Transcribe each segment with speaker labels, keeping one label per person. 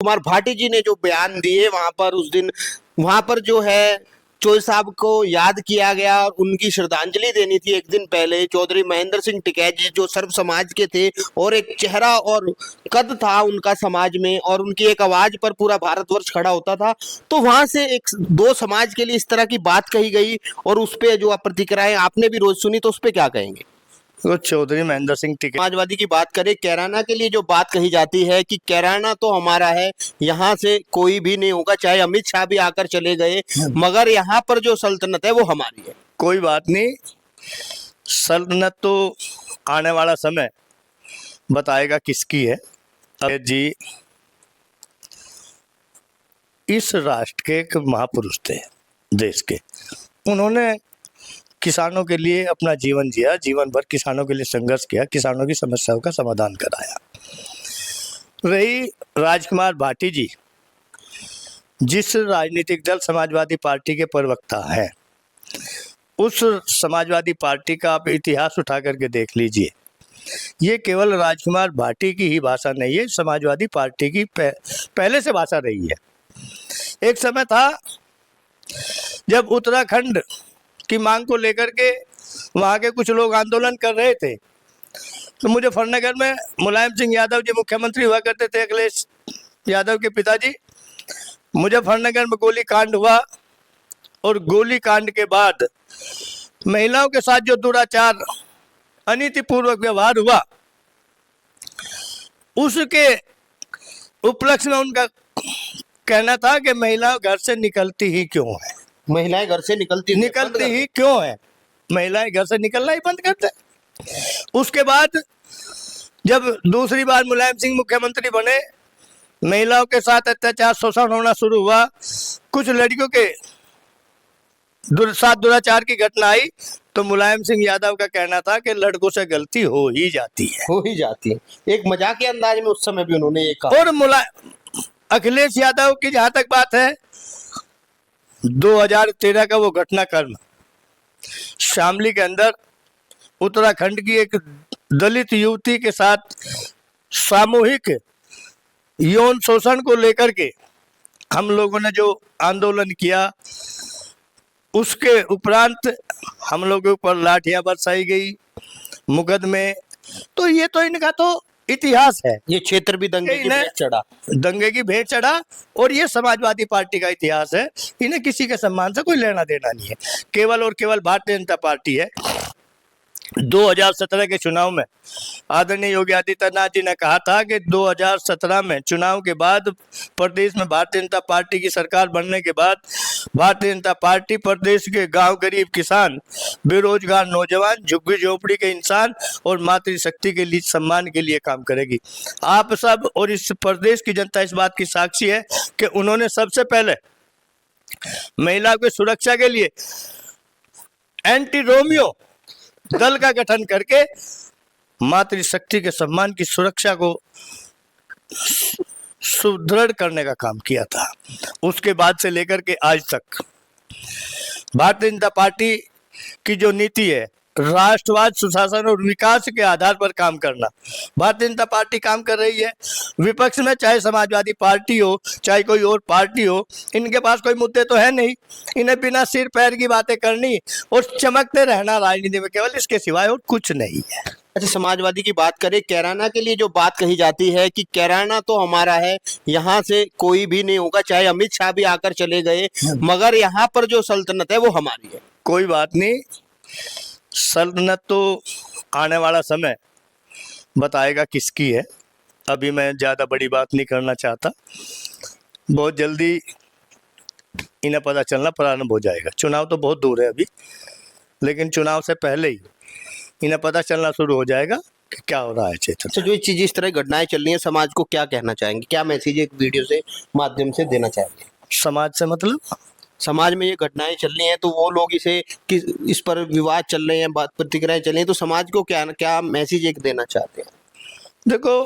Speaker 1: कुमार भाटी जी ने जो बयान दिए वहां पर उस दिन वहां पर जो है चोई साहब को याद किया गया और उनकी श्रद्धांजलि देनी थी। एक दिन पहले चौधरी महेंद्र सिंह टिकैत जी जो सर्व समाज के थे और एक चेहरा और कद था उनका समाज में और उनकी एक आवाज पर पूरा भारतवर्ष खड़ा होता था, तो वहां से एक दो समाज के लिए इस तरह की बात कही गई और उस पे जो आप प्रतिक्रियाएं आपने भी रोज सुनी, तो उस पे क्या कहेंगे?
Speaker 2: तो चौधरी महेंद्र सिंह टिकैत
Speaker 1: समाजवादी की बात करें, कैराना के लिए जो बात कही जाती है कि कैराना तो हमारा है, यहाँ से कोई भी नहीं होगा, चाहे अमित शाह भी आकर चले गए, मगर यहाँ पर जो सल्तनत है वो हमारी है।
Speaker 2: कोई बात नहीं, सल्तनत तो आने वाला समय बताएगा किसकी है। अब जी इस राष्ट्र के एक महापुरुष थे, देश के। उन्होंने किसानों के लिए अपना जीवन जिया, जीवन भर किसानों के लिए संघर्ष किया, किसानों की समस्याओं का समाधान कराया। रही राजकुमार भाटी जी, जिस राजनीतिक दल समाजवादी पार्टी के प्रवक्ता हैं, उस समाजवादी पार्टी का आप इतिहास उठा करके देख लीजिए। ये केवल राजकुमार भाटी की ही भाषा नहीं है, समाजवादी पार्टी की पहले से भाषा रही है। एक समय था जब उत्तराखंड की मांग को लेकर के वहाँ के कुछ लोग आंदोलन कर रहे थे, तो मुजफ्फरनगर में मुलायम सिंह यादव जी मुख्यमंत्री हुआ करते थे, अखिलेश यादव के पिताजी। मुजफ्फरनगर में गोली कांड हुआ और गोली कांड के बाद महिलाओं के साथ जो दुराचार, अनीतिपूर्वक व्यवहार हुआ, उसके उपलक्ष्य में उनका कहना था कि महिलाएं घर से निकलती ही क्यों है,
Speaker 1: महिलाएं घर से निकलती
Speaker 2: ही क्यों है, महिलाएं घर से निकलना ही बंद करते। उसके बाद जब दूसरी बार मुलायम सिंह मुख्यमंत्री बने, महिलाओं के साथ अत्याचार शोषण होना शुरू हुआ, कुछ लड़कियों के साथ दुराचार की घटना आई, तो मुलायम सिंह यादव का कहना था कि लड़कों से गलती हो ही जाती है।
Speaker 1: एक मजाकिया अंदाज में उस समय भी उन्होंने ये कहा।
Speaker 2: और अखिलेश यादव की जहां तक बात है, 2013 का वो घटनाक्रम शामली के अंदर उत्तराखंड की एक दलित युवती के साथ सामूहिक यौन शोषण को लेकर के हम लोगों ने जो आंदोलन किया, उसके उपरांत हम लोगों के ऊपर लाठियां बरसाई गई, मुकदमे। तो ये तो इनका तो इतिहास है।
Speaker 1: ये क्षेत्र भी दंगे की भेंट चढ़ा और ये समाजवादी पार्टी का इतिहास है। इन्हें किसी के सम्मान से कोई लेना देना नहीं है, केवल और केवल भारतीय जनता पार्टी है। 2017 के चुनाव में आदरणीय योगी आदित्यनाथ जी ने कहा था कि 2017 में चुनाव के बाद प्रदेश में भारतीय जनता पार्टी की सरकार बनने के बाद भारतीय जनता पार्टी प्रदेश के गांव, गरीब किसान, बेरोजगार नौजवान, झुग्गी झोपड़ी के इंसान और मातृशक्ति के लिए सम्मान के लिए काम करेगी। आप सब और इस प्रदेश की जनता इस बात की साक्षी है कि उन्होंने सबसे पहले महिला की सुरक्षा के लिए एंटी रोमियो दल का गठन करके मातृशक्ति के सम्मान की सुरक्षा को सुदृढ़ करने का काम किया था। उसके बाद से लेकर के आज तक भारतीय जनता पार्टी की जो नीति है, राष्ट्रवाद, सुशासन और विकास के आधार पर काम करना, भारतीय जनता पार्टी काम कर रही है। विपक्ष में चाहे समाजवादी पार्टी हो, चाहे कोई और पार्टी हो, इनके पास कोई मुद्दे तो है नहीं। इन्हें बिना सिर पैर की बातें करनी और चमकते रहना राजनीति में, केवल इसके सिवाय और कुछ नहीं है। अच्छा, समाजवादी की बात करें, कैराना के लिए जो बात कही जाती है कि कैराना तो हमारा है, यहाँ से कोई भी नहीं होगा, चाहे अमित शाह भी आकर चले गए, मगर यहाँ पर जो सल्तनत है वो हमारी है।
Speaker 2: कोई बात नहीं, सल्तनत तो आने वाला समय बताएगा किसकी है। अभी मैं ज़्यादा बड़ी बात नहीं करना चाहता, बहुत जल्दी इन्हें पता चलना प्रारंभ हो जाएगा। चुनाव तो बहुत दूर है अभी, लेकिन चुनाव से पहले ही इन्हें पता चलना शुरू हो जाएगा कि क्या हो रहा है क्षेत्र में।
Speaker 1: तो जो चीज़ इस तरह घटनाएं चल रही हैं, समाज को क्या कहना चाहेंगे, क्या मैसेज एक वीडियो से माध्यम से देना चाहेंगे?
Speaker 2: समाज से मतलब
Speaker 1: समाज में ये घटनाएं चल रही हैं तो वो लोग इस पर विवाद चल रहे हैं, बात प्रतिक्रियाएं चल रही हैं, तो समाज को क्या क्या मैसेज एक देना चाहते हैं?
Speaker 2: देखो,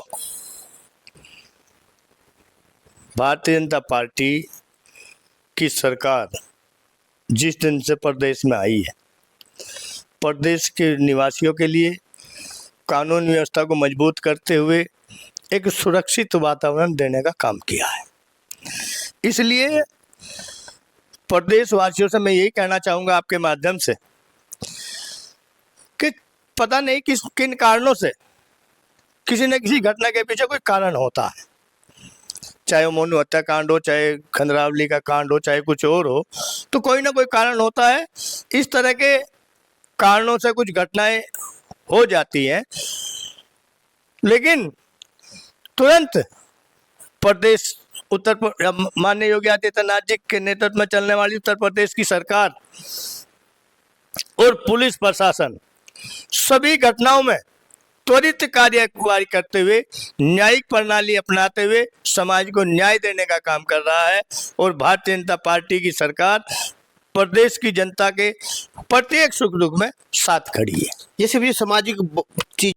Speaker 2: भारतीय जनता पार्टी की सरकार जिस दिन से प्रदेश में आई है, प्रदेश के निवासियों के लिए कानून व्यवस्था को मजबूत करते हुए एक सुरक्षित वातावरण देने का काम किया है। इसलिए प्रदेशवासियों से मैं यही कहना चाहूँगा आपके माध्यम से कि पता नहीं किन कारणों से किसी न किसी घटना के पीछे कोई कारण होता है, चाहे वो मोनू हत्याकांड हो, चाहे खंडरावली का कांड हो, चाहे कुछ और हो, तो कोई ना कोई कारण होता है। इस तरह के कारणों से कुछ घटनाएं हो जाती हैं, लेकिन तुरंत प्रदेश माननीय योगी आदित्यनाथ जी के नेतृत्व में चलने वाली उत्तर प्रदेश की सरकार और पुलिस प्रशासन सभी घटनाओं में त्वरित कार्यवाही करते हुए, न्यायिक प्रणाली अपनाते हुए समाज को न्याय देने का काम कर रहा है। और भारतीय जनता पार्टी की सरकार प्रदेश की जनता के प्रत्येक सुख दुख में साथ खड़ी है।
Speaker 3: ये सिर्फ ये सामाजिक